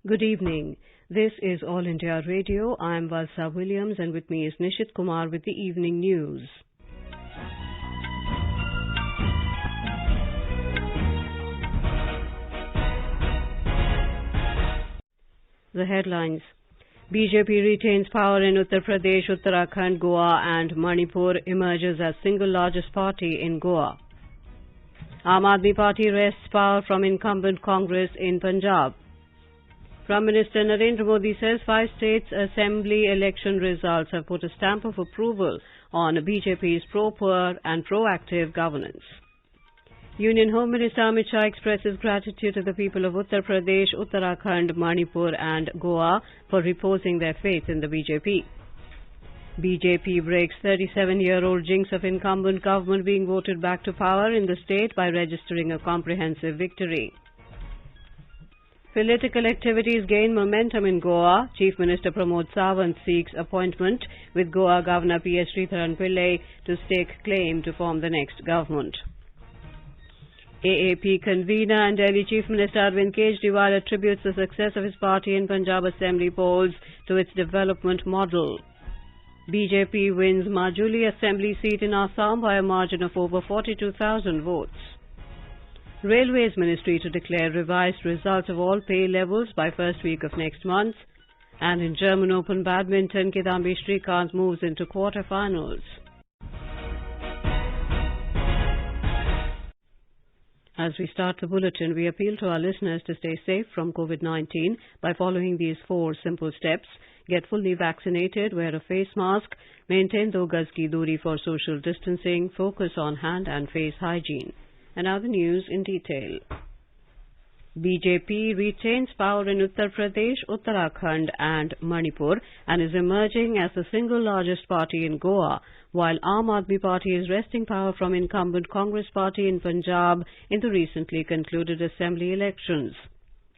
Good evening. This is All India Radio. I am Valsa Williams and with me is Nishit Kumar with the evening news. The headlines. BJP retains power in Uttar Pradesh, Uttarakhand, Goa and Manipur, emerges as single largest party in Goa. Aam Aadmi Party wrests power from incumbent Congress in Punjab. Prime Minister Narendra Modi says 5 states assembly election results have put a stamp of approval on BJP's pro-poor and proactive governance. Union Home Minister Amit Shah expresses gratitude to the people of Uttar Pradesh, Uttarakhand, Manipur and Goa for reposing their faith in the BJP. BJP breaks 37-year-old jinx of incumbent government being voted back to power in the state by registering a comprehensive victory. Political activities gain momentum in Goa. Chief Minister Pramod Sawant seeks appointment with Goa Governor P.S. Sridharan Pillai to stake claim to form the next government. AAP convener and Delhi Chief Minister Arvind Kejriwal attributes the success of his party in Punjab Assembly polls to its development model. BJP wins Majuli Assembly seat in Assam by a margin of over 42,000 votes. Railways Ministry to declare revised results of all pay levels by first week of next month. And in German Open Badminton, Kidambi Srikanth moves into quarter-finals. As we start the bulletin, we appeal to our listeners to stay safe from COVID-19 by following these 4 simple steps. Get fully vaccinated, wear a face mask, maintain 2 gaz ki duri for social distancing, focus on hand and face hygiene. And now the news in detail. BJP retains power in Uttar Pradesh, Uttarakhand and Manipur and is emerging as the single largest party in Goa, while Aam Aadmi Party is wresting power from incumbent Congress Party in Punjab in the recently concluded assembly elections.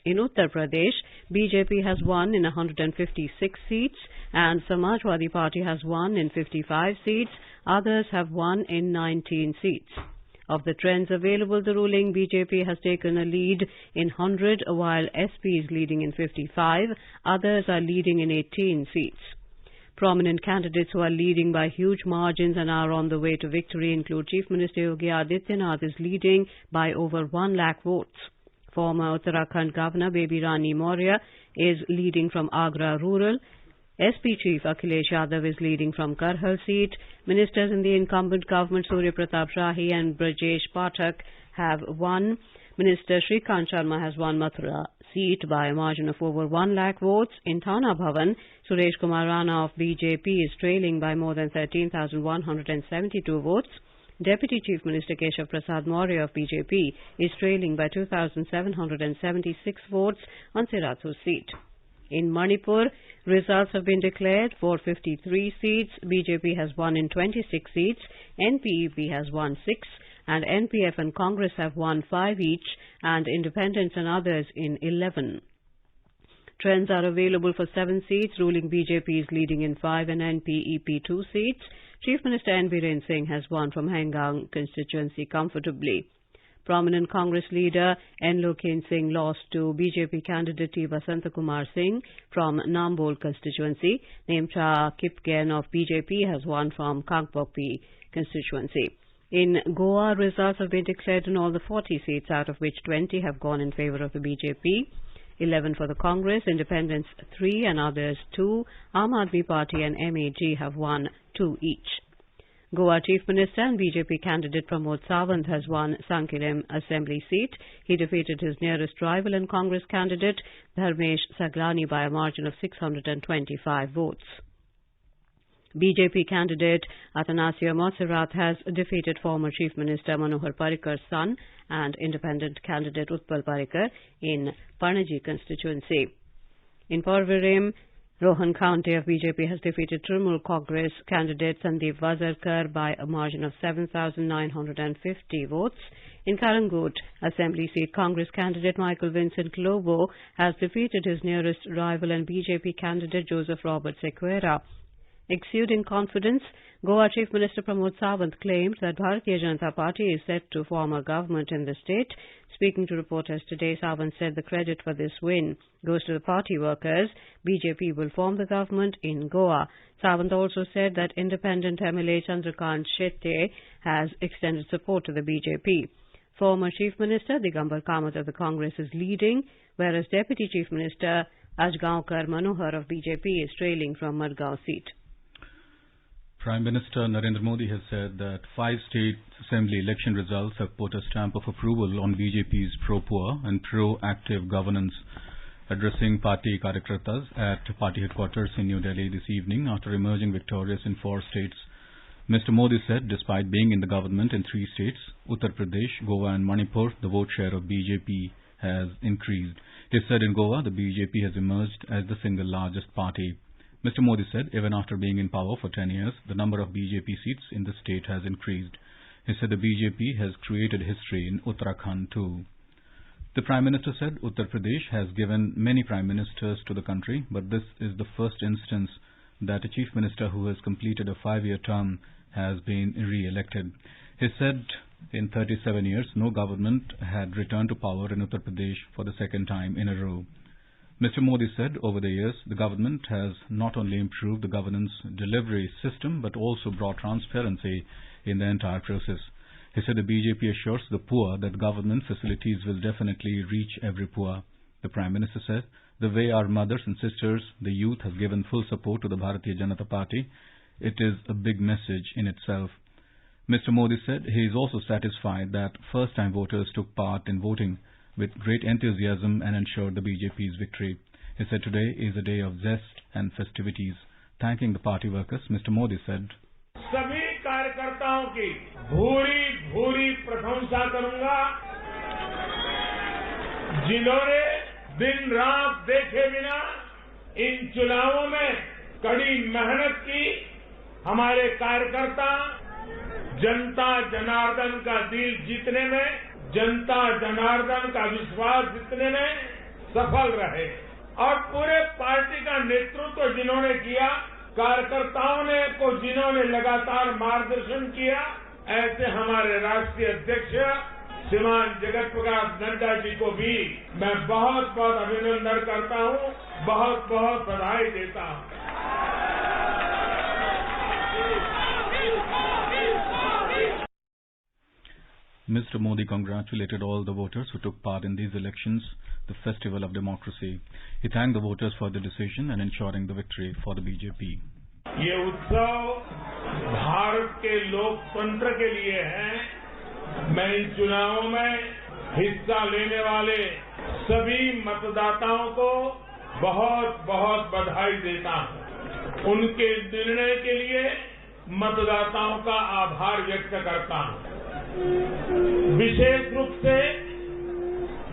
In Uttar Pradesh, BJP has won in 156 seats and Samajwadi Party has won in 55 seats. Others have won in 19 seats. Of the trends available, the ruling BJP has taken a lead in 100, while SP is leading in 55. Others are leading in 18 seats. Prominent candidates who are leading by huge margins and are on the way to victory include Chief Minister Yogi Adityanath is leading by over 1 lakh votes. Former Uttarakhand Governor Baby Rani Maurya is leading from Agra Rural. SP Chief Akhilesh Yadav is leading from Karhal seat. Ministers in the incumbent government Surya Pratap Shahi and Brajesh Pathak have won. Minister Shrikant Sharma has won Mathura seat by a margin of over 1 lakh votes. In Thana Bhavan, Suresh Kumar Rana of BJP is trailing by more than 13,172 votes. Deputy Chief Minister Keshav Prasad Maurya of BJP is trailing by 2,776 votes on Sirathu seat. In Manipur, results have been declared for 53 seats. BJP has won in 26 seats, NPEP has won 6, and NPF and Congress have won 5 each, and independents and others in 11. Trends are available for 7 seats. Ruling BJP is leading in 5 and NPEP 2 seats. Chief Minister N. Biren Singh has won from Hengang constituency comfortably. Prominent Congress leader N. Lokhen Singh lost to BJP candidate T. Basanta Kumar Singh from Nambol constituency. Nemcha Kipgen of BJP has won from Kangpokpi constituency. In Goa, results have been declared in all the 40 seats, out of which 20 have gone in favour of the BJP, 11 for the Congress, Independents 3 and others 2. Aam Aadmi Party and MAG have won 2 each. Goa Chief Minister and BJP candidate Pramod Sawant has won Sankilim Assembly seat. He defeated his nearest rival and Congress candidate Dharmesh Saglani by a margin of 625 votes. BJP candidate Atanasio Montserrat has defeated former Chief Minister Manohar Parrikar's son and independent candidate Utpal Parrikar in Panaji constituency. In Porvorim, Rohan Khaunte of BJP has defeated Trinamool Congress candidate Sandeep Wazarkar by a margin of 7,950 votes. In Karangut Assembly seat, Congress candidate Michael Vincent Lobo has defeated his nearest rival and BJP candidate Joseph Robert Sequeira. Exuding confidence, Goa Chief Minister Pramod Sawant claimed that Bharatiya Janata Party is set to form a government in the state. Speaking to reporters today, Sawant said the credit for this win goes to the party workers. BJP will form the government in Goa. Sawant also said that independent MLA Chandrakant Shetye has extended support to the BJP. Former Chief Minister Digambar Kamath of the Congress is leading, whereas Deputy Chief Minister Ajgaonkar Manohar of BJP is trailing from Madgaon seat. Prime Minister Narendra Modi has said that 5 state assembly election results have put a stamp of approval on BJP's pro-poor and pro-active governance. Addressing party Karyakartas at party headquarters in New Delhi this evening after emerging victorious in 4 states, Mr. Modi said despite being in the government in 3 states, Uttar Pradesh, Goa and Manipur, the vote share of BJP has increased. He said in Goa, the BJP has emerged as the single largest party. Mr. Modi said even after being in power for 10 years, the number of BJP seats in the state has increased. He said the BJP has created history in Uttarakhand too. The Prime Minister said Uttar Pradesh has given many Prime Ministers to the country, but this is the first instance that a Chief Minister who has completed a 5-year term has been re-elected. He said in 37 years, no government had returned to power in Uttar Pradesh for the second time in a row. Mr. Modi said over the years, the government has not only improved the governance delivery system, but also brought transparency in the entire process. He said the BJP assures the poor that government facilities will definitely reach every poor. The Prime Minister said, the way our mothers and sisters, the youth, have given full support to the Bharatiya Janata Party, it is a big message in itself. Mr. Modi said he is also satisfied that first-time voters took part in voting with great enthusiasm and ensured the BJP's victory. He said today is a day of zest and festivities. Thanking the party workers, Mr. Modi said, सभी कार्यकर्ताओं की भूरी भूरी प्रशंसा करूंगा जिन्होंने दिन रात देखे बिना इन चुनावों में कड़ी मेहनत की। हमारे कार्यकर्ता जनता जनार्दन का दिल जीतने में, जनता जनार्दन का विश्वास जीतने में सफल रहे और पूरे पार्टी का नेतृत्व जिन्होंने किया, कार्यकर्ताओं ने को जिन्होंने लगातार मार्गदर्शन किया, ऐसे हमारे राष्ट्रीय अध्यक्ष श्रीमान जगत प्रकाश नड्डा जी को भी मैं बहुत बहुत अभिनंदन करता हूं, बहुत बहुत बधाई देता हूं। Mr. Modi congratulated all the voters who took part in these elections, the festival of democracy. He thanked the voters for the decision and ensuring the victory for the BJP. ये उत्सव भारत के लोकतंत्र के लिए है। मैं इन चुनावों में हिस्सा लेने वाले सभी मतदाताओं को बहुत बहुत बधाई देता हूं। उनके निर्णय के लिए मतदाताओं का आभार व्यक्त करता हूं। विशेष रूप से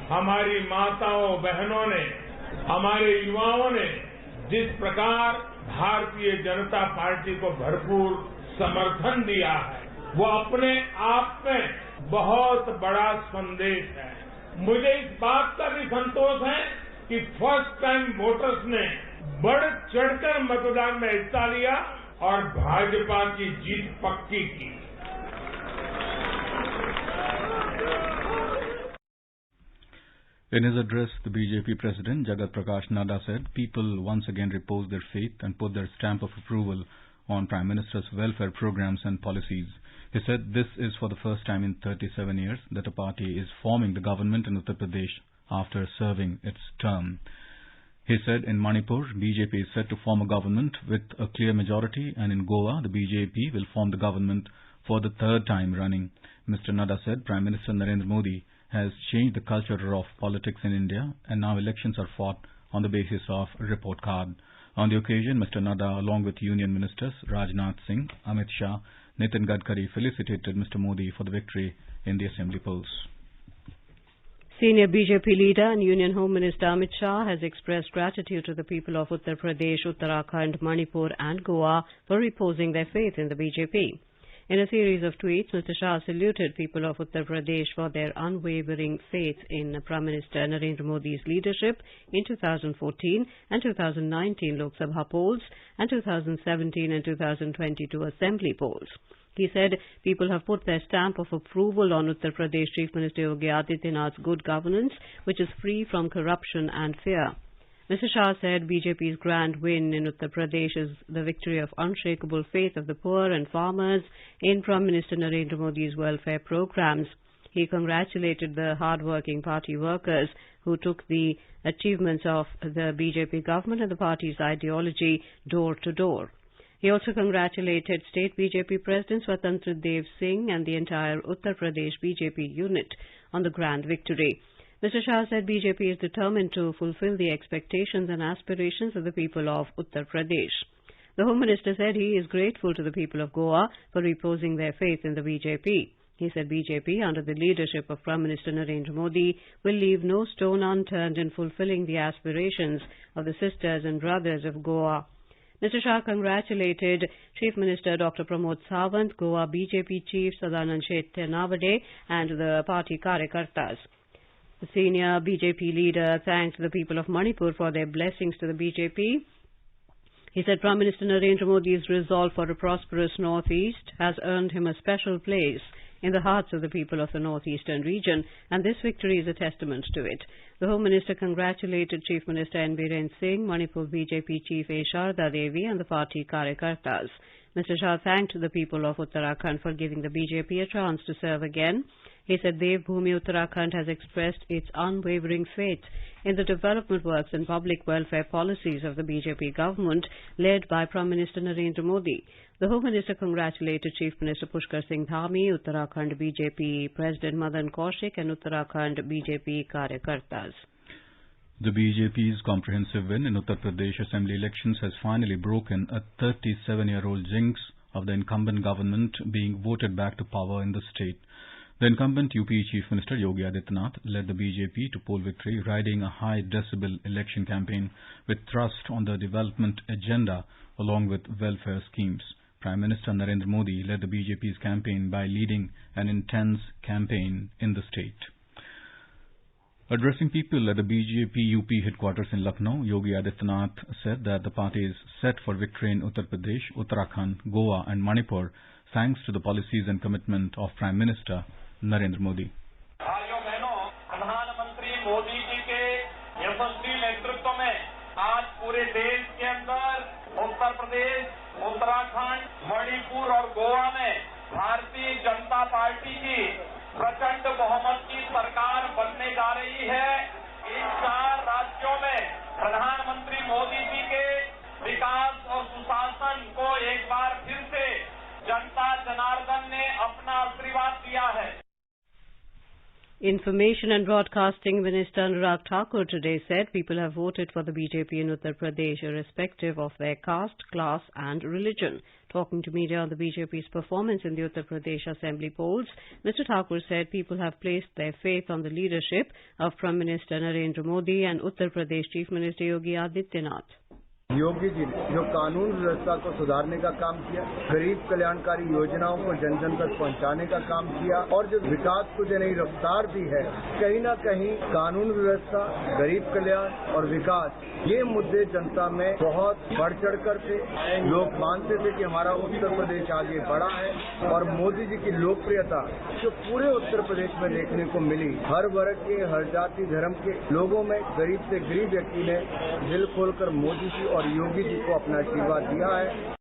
हमारी माताओं बहनों ने, हमारे युवाओं ने जिस प्रकार भारतीय जनता पार्टी को भरपूर समर्थन दिया है, वो अपने आप में बहुत बड़ा संदेश है। मुझे इस बात का भी संतोष है कि फर्स्ट टाइम वोटर्स ने बढ़ चढ़कर मतदान में हिस्सा लिया और भाजपा की जीत पक्की की। In his address, the BJP President Jagat Prakash Nadda said people once again reposed their faith and put their stamp of approval on Prime Minister's welfare programs and policies. He said this is for the first time in 37 years that a party is forming the government in Uttar Pradesh after serving its term. He said in Manipur, BJP is set to form a government with a clear majority, and in Goa, the BJP will form the government for the 3rd time running. Mr. Nadda said Prime Minister Narendra Modi has changed the culture of politics in India, and now elections are fought on the basis of a report card. On the occasion, Mr. Nadda, along with Union Ministers Rajnath Singh, Amit Shah, Nitin Gadkari, felicitated Mr. Modi for the victory in the assembly polls. Senior BJP leader and Union Home Minister Amit Shah has expressed gratitude to the people of Uttar Pradesh, Uttarakhand, Manipur and Goa for reposing their faith in the BJP. In a series of tweets, Mr. Shah saluted people of Uttar Pradesh for their unwavering faith in Prime Minister Narendra Modi's leadership in 2014 and 2019 Lok Sabha polls and 2017 and 2022 Assembly polls. He said people have put their stamp of approval on Uttar Pradesh Chief Minister Yogi Adityanath's good governance, which is free from corruption and fear. Mr. Shah said BJP's grand win in Uttar Pradesh is the victory of unshakable faith of the poor and farmers in Prime Minister Narendra Modi's welfare programs. He congratulated the hard-working party workers who took the achievements of the BJP government and the party's ideology door to door. He also congratulated State BJP President Swatantra Dev Singh and the entire Uttar Pradesh BJP unit on the grand victory. Mr. Shah said BJP is determined to fulfill the expectations and aspirations of the people of Uttar Pradesh. The Home Minister said he is grateful to the people of Goa for reposing their faith in the BJP. He said BJP, under the leadership of Prime Minister Narendra Modi, will leave no stone unturned in fulfilling the aspirations of the sisters and brothers of Goa. Mr. Shah congratulated Chief Minister Dr. Pramod Sawant, Goa BJP Chief Sadanand Shetty and the party Karyakartas. The senior BJP leader thanked the people of Manipur for their blessings to the BJP. He said Prime Minister Narendra Modi's resolve for a prosperous Northeast has earned him a special place in the hearts of the people of the northeastern region, and this victory is a testament to it. The Home Minister congratulated Chief Minister N. Biren Singh, Manipur BJP Chief A. Sharda Devi and the party Karyakartas. Mr. Shah thanked the people of Uttarakhand for giving the BJP a chance to serve again. He said Devbhoomi Uttarakhand has expressed its unwavering faith in the development works and public welfare policies of the BJP government led by Prime Minister Narendra Modi. The Home Minister congratulated Chief Minister Pushkar Singh Dhami, Uttarakhand BJP President Madan Kaushik and Uttarakhand BJP Karyakartas. The BJP's comprehensive win in Uttar Pradesh Assembly elections has finally broken a 37-year-old jinx of the incumbent government being voted back to power in the state. The incumbent UP Chief Minister Yogi Adityanath led the BJP to poll victory, riding a high-decibel election campaign with thrust on the development agenda along with welfare schemes. Prime Minister Narendra Modi led the BJP's campaign by leading an intense campaign in the state. Addressing people at the BJP UP headquarters in Lucknow, Yogi Adityanath said that the party is set for victory in Uttar Pradesh, Uttarakhand, Goa and Manipur thanks to the policies and commitment of Prime Minister Narendra Modi. भाइयों बहनों, प्रधानमंत्री मोदी जी के यशस्वी नेतृत्व में आज पूरे देश के अंदर उत्तर प्रदेश, उत्तराखंड, मणिपुर और गोवा में भारतीय जनता पार्टी की प्रचंड बहुमत की सरकार बनने जा रही है। इन 4 राज्यों में प्रधानमंत्री मोदी जी के विकास और सुशासन को एक बार फिर से जनता जनार्दन ने अपना आशीर्वाद दिया है। Information and Broadcasting Minister Anurag Thakur today said people have voted for the BJP in Uttar Pradesh irrespective of their caste, class and religion. Talking to media on the BJP's performance in the Uttar Pradesh Assembly polls, Mr. Thakur said people have placed their faith on the leadership of Prime Minister Narendra Modi and Uttar Pradesh Chief Minister Yogi Adityanath. Yogi ji ने जो कानून व्यवस्था को सुधारने का काम किया, गरीब कल्याणकारी योजनाओं को जन जन तक पहुंचाने का काम किया और जो विकास को जो नई रफ्तार दी है, कहीं न कहीं कानून व्यवस्था, गरीब कल्याण और विकास ये मुद्दे जनता में बहुत बढ़ चढ़ कर थे। लोग मानते थे कि हमारा उत्तर प्रदेश आगे बढ़ा है और मोदी जी की लोकप्रियता जो पूरे उत्तर प्रदेश में देखने को मिली, हर वर्ग के, हर जाति धर्म के लोगों में गरीब से गरीब व्यक्ति ने दिल खोलकर मोदी जी और योगी जी को अपना आशीर्वाद दिया है।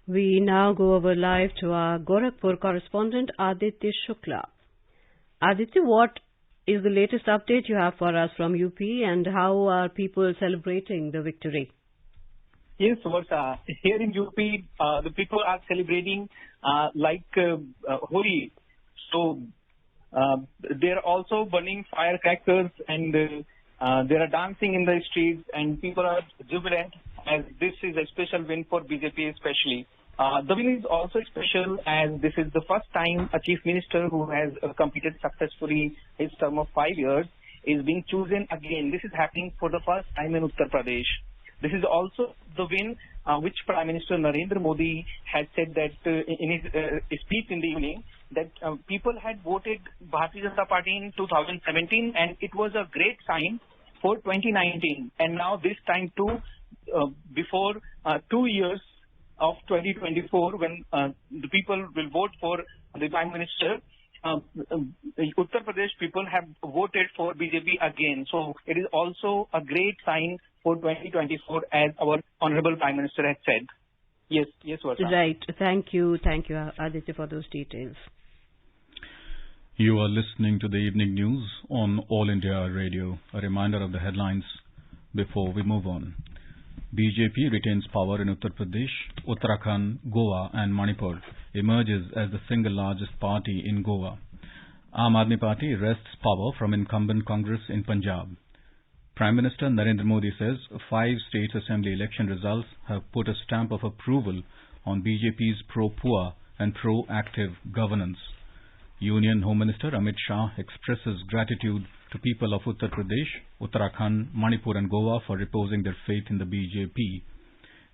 We now go over live to our Gorakhpur correspondent Aditya Shukla. Aditya, what is the latest update you have for us from UP and how are people celebrating the victory? Yes, Varsha. Here in UP, the people are celebrating like Holi. So they are also burning firecrackers and they are dancing in the streets and people are jubilant as this is a special win for BJP especially. The win is also special as this is the first time a chief minister who has completed successfully his term of 5 years is being chosen again. This is happening for the first time in Uttar Pradesh. This is also the win which Prime Minister Narendra Modi had said that in his speech in the evening, that people had voted Bharatiya Janata Party in 2017 and it was a great sign for 2019. And now this time too, before 2 years of 2024, when the people will vote for the Prime Minister, Uttar Pradesh people have voted for BJP again. So it is also a great sign for 2024, as our Honorable Prime Minister has said. Yes, Varsha. Right. Thank you, Aditya, for those details. You are listening to the evening news on All India Radio. A reminder of the headlines before we move on. BJP retains power in Uttar Pradesh, Uttarakhand, Goa and Manipur, emerges as the single largest party in Goa. Aam Aadmi Party wrests power from incumbent Congress in Punjab. Prime Minister Narendra Modi says 5 states assembly election results have put a stamp of approval on BJP's pro-poor and pro-active governance. Union Home Minister Amit Shah expresses gratitude to people of Uttar Pradesh, Uttarakhand, Manipur and Goa for reposing their faith in the BJP.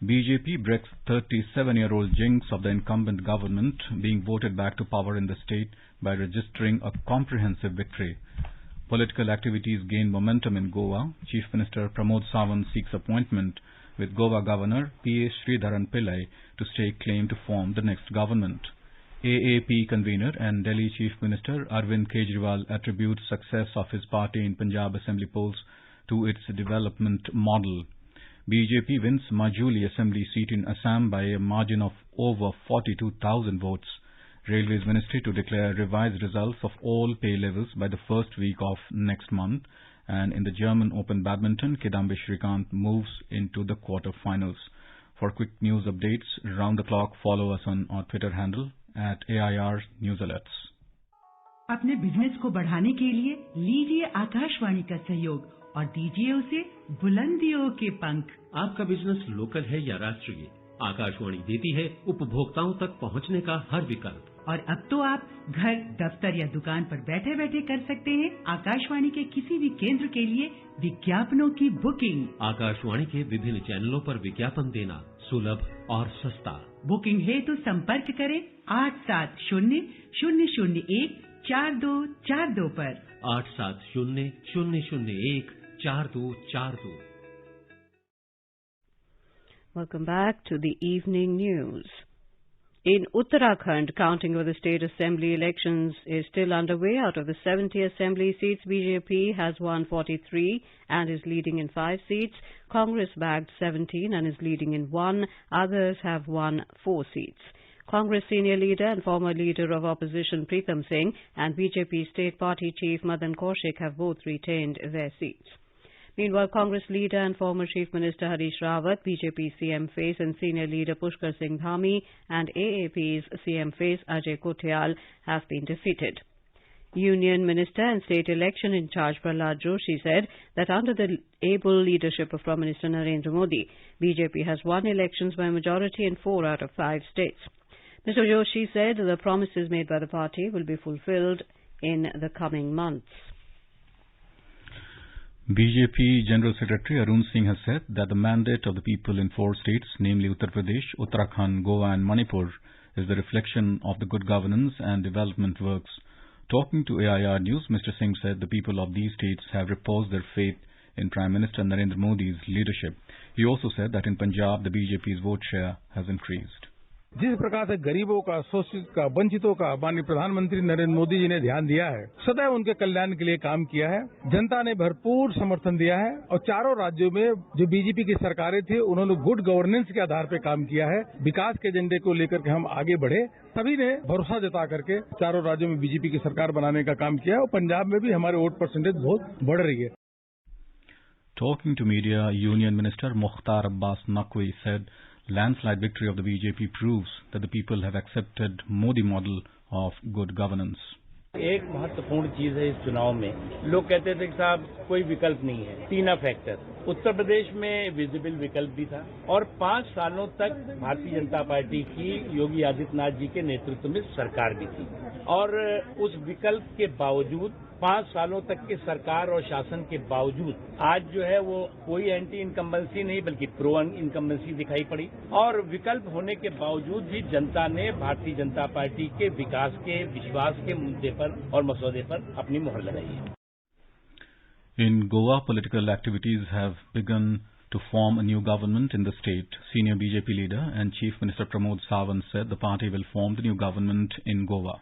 BJP breaks 37-year-old jinx of the incumbent government being voted back to power in the state by registering a comprehensive victory. Political activities gain momentum in Goa. Chief Minister Pramod Sawant seeks appointment with Goa Governor P.A. Sridharan Pillai to stake claim to form the next government. AAP convener and Delhi Chief Minister Arvind Kejriwal attributes success of his party in Punjab Assembly polls to its development model. BJP wins Majuli Assembly seat in Assam by a margin of over 42,000 votes. Railways Ministry to declare revised results of all pay levels by the first week of next month. And in the German Open Badminton, Kidambi Shrikant moves into the quarter-finals. For quick news updates round the clock, follow us on our Twitter handle @AIR News Alerts. अपने business को बढ़ाने के लिए लीजिए आकाशवाणी का सहयोग और दीजिए उसे बुलंदियों के पंख। आपका बिजनेस लोकल है या राष्ट्रीय, आकाशवाणी देती है उपभोक्ताओं तक पहुंचने का हर विकल्प। और अब तो आप घर, दफ्तर या दुकान पर बैठे बैठे कर सकते हैं आकाशवाणी के किसी भी केंद्र के लिए विज्ञापनों की बुकिंग। आकाशवाणी के विभिन्न चैनलों पर विज्ञापन देना सुलभ और सस्ता। बुकिंग हेतु संपर्क करें 8700014242 पर। 8700014242। Welcome back to the evening news. In Uttarakhand, counting of the state assembly elections is still underway. Out of the 70 assembly seats, BJP has won 43 and is leading in 5 seats. Congress bagged 17 and is leading in 1. Others have won 4 seats. Congress senior leader and former leader of opposition Pritam Singh and BJP state party chief Madan Kaushik have both retained their seats. Meanwhile, Congress leader and former Chief Minister Harish Rawat, BJP CM face and senior leader Pushkar Singh Dhami and AAP's CM face Ajay Kothiyal have been defeated. Union Minister and State Election in charge Prahlad Joshi said that under the able leadership of Prime Minister Narendra Modi, BJP has won elections by majority in 4 out of 5 states. Mr. Joshi said the promises made by the party will be fulfilled in the coming months. BJP General Secretary Arun Singh has said that the mandate of the people in 4 states, namely Uttar Pradesh, Uttarakhand, Goa and Manipur, is the reflection of the good governance and development works. Talking to AIR News, Mr. Singh said the people of these states have reposed their faith in Prime Minister Narendra Modi's leadership. He also said that in Punjab, the BJP's vote share has increased. जिस प्रकार से गरीबों का, शोषित का, वंचितों का माननीय प्रधानमंत्री नरेंद्र मोदी जी ने ध्यान दिया है, सदैव उनके कल्याण के लिए काम किया है। जनता ने भरपूर समर्थन दिया है और चारों राज्यों में जो बीजेपी की सरकारें थी उन्होंने गुड गवर्नेंस के आधार पर काम किया है। विकास के एजेंडे को लेकर के हम आगे बढ़े, सभी ने भरोसा जता करके चारों राज्यों में बीजेपी की सरकार बनाने का काम किया और पंजाब में भी हमारे वोट परसेंटेज बहुत बढ़ रही है। Talking to media, Union Minister Mukhtar Abbas Naqvi said landslide victory of the BJP proves that the people have accepted Modi model of good governance. एक महत्वपूर्ण चीज है इस चुनाव में, लोग कहते थे कि साहब कोई विकल्प नहीं है, 3 फैक्टर। उत्तर प्रदेश में विजिबल विकल्प भी था और 5 सालों तक भारतीय जनता पार्टी की योगी आदित्यनाथ जी के नेतृत्व में सरकार भी थी। और उस विकल्प के बावजूद 5 सालों तक के सरकार और शासन के बावजूद आज जो है वो कोई एंटी इनकम्बेंसी नहीं बल्कि प्रो इनकम्बेंसी दिखाई पड़ी और विकल्प होने के बावजूद भी जनता ने भारतीय जनता पार्टी के विकास के विश्वास के मुद्दे पर और मसौदे पर अपनी मोहर लगाई है। In Goa, political activities have begun to form a new government in the state. Senior BJP leader and Chief Minister Pramod Sawant said the party will form the new government in Goa.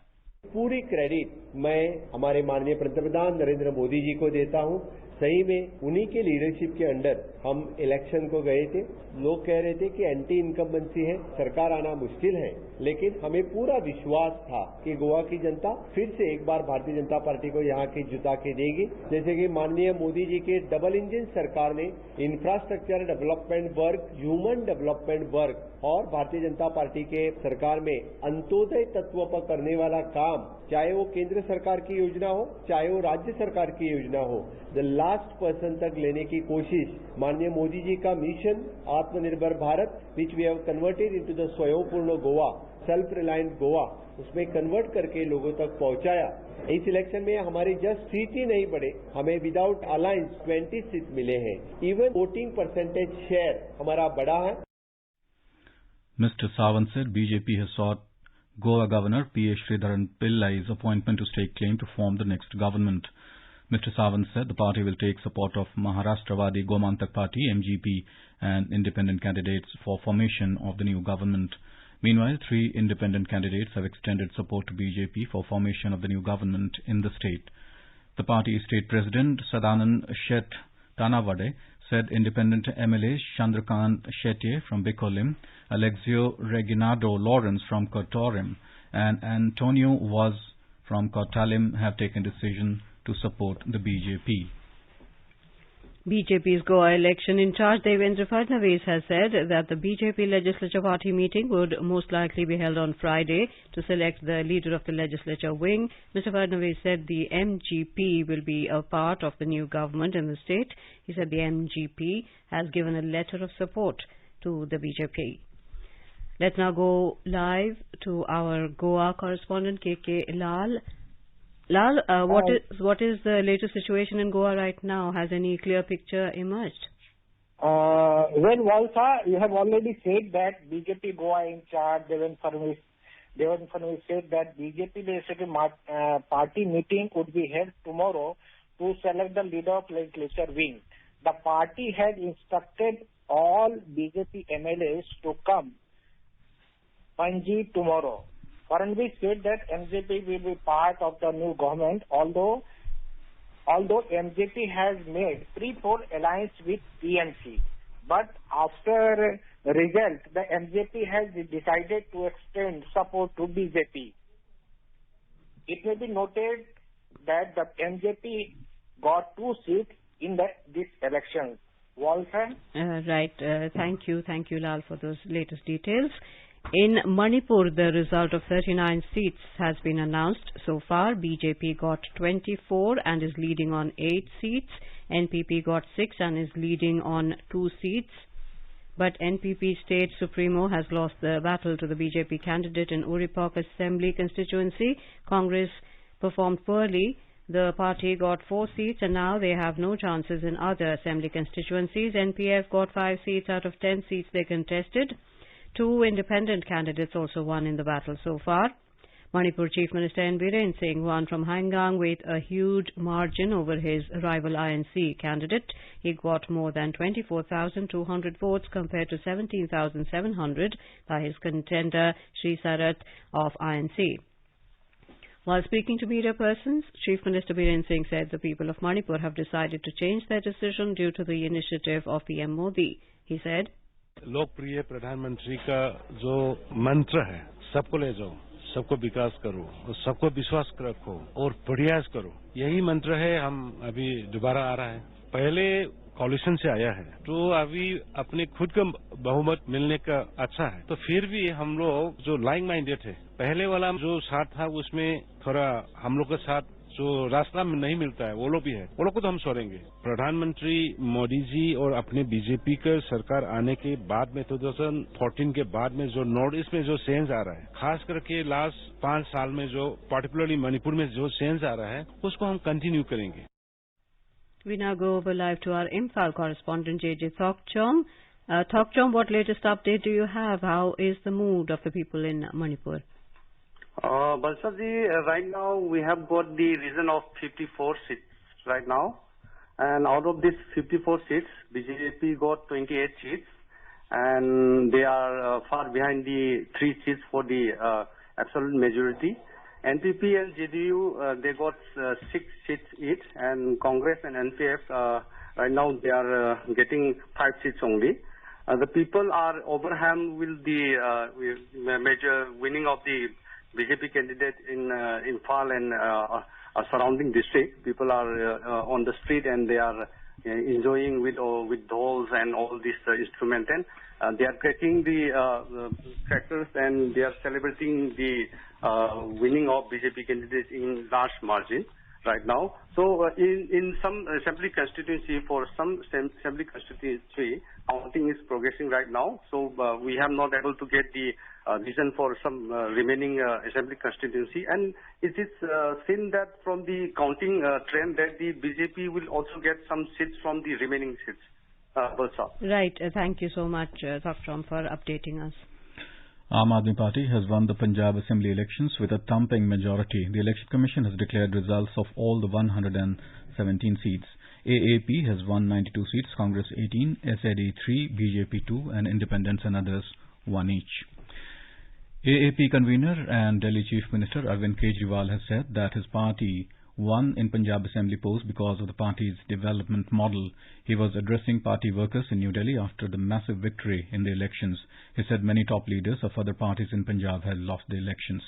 पूरी credit मैं हमारे माननीय पंतप्रधान नरेंद्र मोदी जी को देता हूं। सही में उन्हीं के लीडरशिप के अंडर हम इलेक्शन को गए थे। लोग कह रहे थे कि एंटी इनकम्बेंसी है, सरकार आना मुश्किल है, लेकिन हमें पूरा विश्वास था कि गोवा की जनता फिर से एक बार भारतीय जनता पार्टी को यहाँ की जुटा के देगी। जैसे कि माननीय मोदी जी के डबल इंजन सरकार ने infrastructure development work, human development work और भारतीय जनता पार्टी के सरकार में अंत्योदय तत्व पर करने वाला काम, चाहे वो केंद्र सरकार की योजना हो, चाहे वो राज्य सरकार की योजना हो, द लास्ट पर्सन तक लेने की कोशिश माननीय मोदी जी का mission Aatmanirbhar Bharat, which we have converted into the Swayampurna Goa, self reliant Goa, उसमें कन्वर्ट करके लोगों तक पहुंचाया। इस इलेक्शन में हमारे जस्ट सीट ही नहीं बढ़े, हमें विदाउट अलायंस 20 सीट मिले हैं। इवन वोटिंग परसेंटेज शेयर हमारा बढ़ा है। Mr. Sawant said BJP has sought Goa Governor P.A. Sridharan Pillai's appointment to stake claim to form the next government. Mr. Sawant said the party will take support of Maharashtrawadi Gomantak Party, MGP, and independent candidates for formation of the new government. Meanwhile, 3 independent candidates have extended support to BJP for formation of the new government in the state. The party's state president, Sadanand Shet Tanawade, said independent MLAs Chandrakant Shetye from Bicolim, Alexio Reginaldo Lawrence from Kottaram, and Antonio Vaz from Kottalim have taken decision to support the BJP. BJP's Goa election in charge Devendra Fadnavis has said that the BJP legislature party meeting would most likely be held on Friday to select the leader of the legislature wing. Mr. Fadnavis said the MGP will be a part of the new government in the state. He said the MGP has given a letter of support to the BJP. Let's now go live to our Goa correspondent KK Lal. Lal, what is the latest situation in Goa right now? Has any clear picture emerged? Well, Valsa, you have already said that BJP Goa in charge, Devendra Fadnavis said that BJP party meeting would be held tomorrow to select the leader of legislature wing. The party had instructed all BJP MLAs to come Panji tomorrow. Fadnavis said that MJP will be part of the new government, although MJP has made pre-poll alliance with TMC. But after the result, the MJP has decided to extend support to BJP. It may be noted that the MJP got 2 seats in this election. Walter? Right. Thank you, Lal, for those latest details. In Manipur, the result of 39 seats has been announced. So far, BJP got 24 and is leading on 8 seats. NPP got 6 and is leading on 2 seats. But NPP State Supremo has lost the battle to the BJP candidate in Uripok Assembly constituency. Congress performed poorly. The party got 4 seats and now they have no chances in other assembly constituencies. NPF got 5 seats out of 10 seats they contested. 2 independent candidates also won in the battle so far. Manipur Chief Minister N. Biren Singh won from Hangang with a huge margin over his rival INC candidate. He got more than 24,200 votes compared to 17,700 by his contender Sri Sarat of INC. While speaking to media persons, Chief Minister Biren Singh said the people of Manipur have decided to change their decision due to the initiative of PM Modi. He said, लोकप्रिय प्रधानमंत्री का जो मंत्र है, सबको ले जाओ, सबको विकास करो और सबको विश्वास रखो और प्रयास करो, यही मंत्र है। हम अभी दोबारा आ रहा है, पहले कॉलिशन से आया है तो अभी अपने खुद का बहुमत मिलने का अच्छा है, तो फिर भी हम लोग जो लाइक माइंडेड है, पहले वाला जो साथ था उसमें थोड़ा हम लोग का साथ जो रास्ता में नहीं मिलता है वो लोग भी है, वो लोग को तो हम छोड़ेंगे। प्रधानमंत्री मोदी जी और अपने बीजेपी के सरकार आने के बाद में 2014 के बाद में जो नॉर्थ ईस्ट में जो चेंज आ रहा है, खास करके लास्ट 5 साल में जो पार्टिकुलरली मणिपुर में जो चेंज आ रहा है उसको हम कंटिन्यू करेंगे। We now go over live to our Imphal correspondent JJ Thokchom. Thokchom, what latest update do you have? How is the mood of the people in Manipur? Balsaji, right now we have got the region of 54 seats right now, and out of these 54 seats, BJP got 28 seats, and they are far behind the 3 seats for the absolute majority. NPP and JDU, they got 6 seats each, and Congress and NPF, right now they are getting 5 seats only. The people are overwhelmed with the major winning of the BJP candidate in Imphal and surrounding district. People are on the street and they are enjoying with dolls and all these instruments, and they are cracking the crackers and they are celebrating the winning of BJP candidate in large margin right now. So in some assembly constituency, for some assembly constituency, counting is progressing right now. So we have not able to get the reason for some remaining assembly constituency, and it is seen that from the counting trend that the BJP will also get some seats from the remaining seats. Right. Thank you so much, Thokchom, for updating us. Aam Aadmi Party has won the Punjab Assembly elections with a thumping majority. The Election Commission has declared results of all the 117 seats. AAP has won 92 seats, Congress 18, SAD 3, BJP 2 and Independents and others 1 each. AAP convener and Delhi Chief Minister Arvind Kejriwal has said that his party won in Punjab Assembly post because of the party's development model. He was addressing party workers in New Delhi after the massive victory in the elections. He said many top leaders of other parties in Punjab had lost the elections.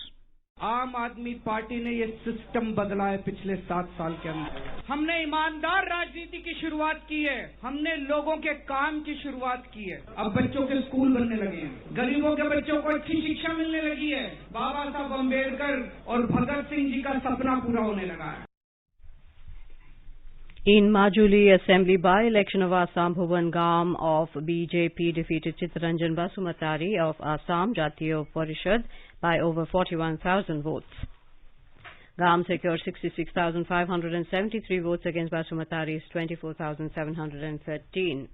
आम आदमी party ने ये system बदला है पिछले 7 साल के अंदर। हमने ईमानदार राजनीति की शुरुआत की है, हमने लोगों के काम की शुरुआत की है। अब बच्चों के स्कूल बनने लगे हैं, गरीबों के बच्चों को अच्छी शिक्षा मिलने लगी है, बाबा साहब अम्बेडकर और भगत सिंह जी का सपना पूरा होने लगा है। In Majuli Assembly by-election of Assam, Bhuvan Gam of BJP defeated Chittaranjan Basumatari of Assam Jatiya Parishad by over 41,000 votes. Gam secured 66,573 votes against Basumatari's 24,713.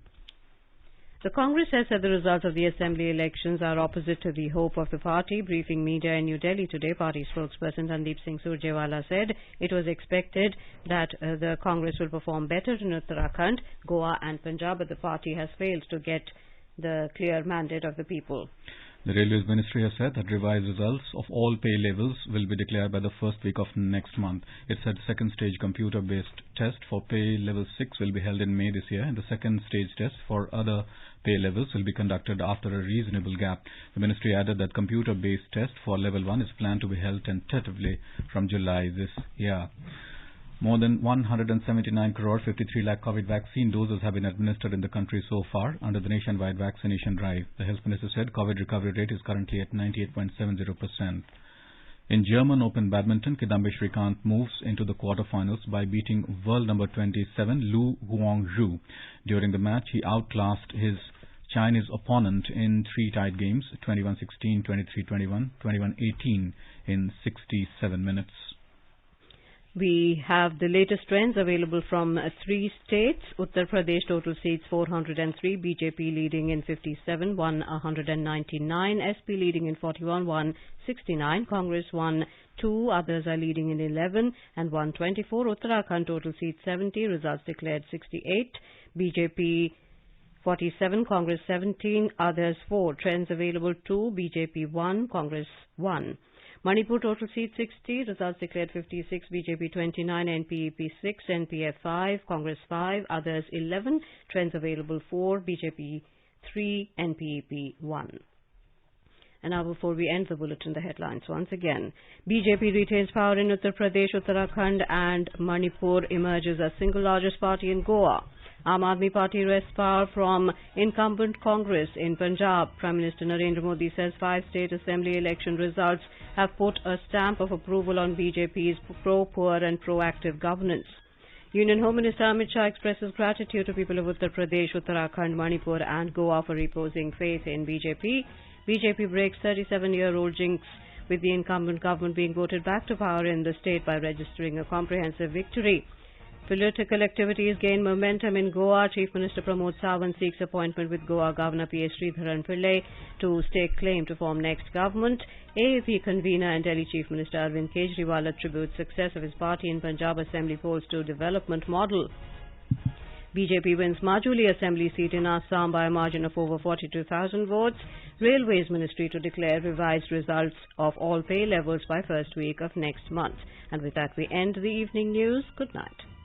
The Congress has said the results of the Assembly elections are opposite to the hope of the party. Briefing media in New Delhi today, party spokesperson Randeep Singh Surjewala said it was expected that the Congress will perform better in Uttarakhand, Goa and Punjab, but the party has failed to get the clear mandate of the people. The Railways Ministry has said that revised results of all pay levels will be declared by the first week of next month. It said second stage computer-based test for pay level 6 will be held in May this year, and the second stage test for other pay levels will be conducted after a reasonable gap. The ministry added that computer-based test for level 1 is planned to be held tentatively from July this year. More than 179 crore 53 lakh COVID vaccine doses have been administered in the country so far under the nationwide vaccination drive. The health minister said COVID recovery rate is currently at 98.70%. In German Open Badminton, Kidambi Srikanth moves into the quarterfinals by beating world number 27 Lu Guangzhou. During the match, he outclassed his Chinese opponent in 3 tied games, 21-16, 23-21, 21-18 in 67 minutes. We have the latest trends available from 3 states. Uttar Pradesh total seats 403, BJP leading in 57, 199, SP leading in 41, 169, Congress 1, 2, others are leading in 11 and 124. Uttarakhand total seats 70, results declared 68, BJP 47, Congress 17, others 4. Trends available 2, BJP 1, Congress 1. Manipur total seats 60, results declared 56, BJP 29, NPEP 6, NPF 5, Congress 5, others 11, trends available 4, BJP 3, NPEP 1. And now before we end the bulletin, the headlines once again. BJP retains power in Uttar Pradesh, Uttarakhand and Manipur, emerges as single largest party in Goa. Aam Aadmi Party wrests power from incumbent Congress in Punjab. Prime Minister Narendra Modi says 5 state assembly election results have put a stamp of approval on BJP's pro-poor and proactive governance. Union Home Minister Amit Shah expresses gratitude to people of Uttar Pradesh, Uttarakhand, Manipur and Goa for reposing faith in BJP. BJP breaks 37-year-old jinx with the incumbent government being voted back to power in the state by registering a comprehensive victory. Political activities gain momentum in Goa. Chief Minister Pramod Sawant seeks appointment with Goa Governor P.S. Sridharan Pillai to stake claim to form next government. AAP convener and Delhi Chief Minister Arvind Kejriwal attributes success of his party in Punjab Assembly polls to development model. BJP wins Majuli Assembly seat in Assam by a margin of over 42,000 votes. Railways Ministry to declare revised results of all pay levels by first week of next month. And with that we end the evening news. Good night.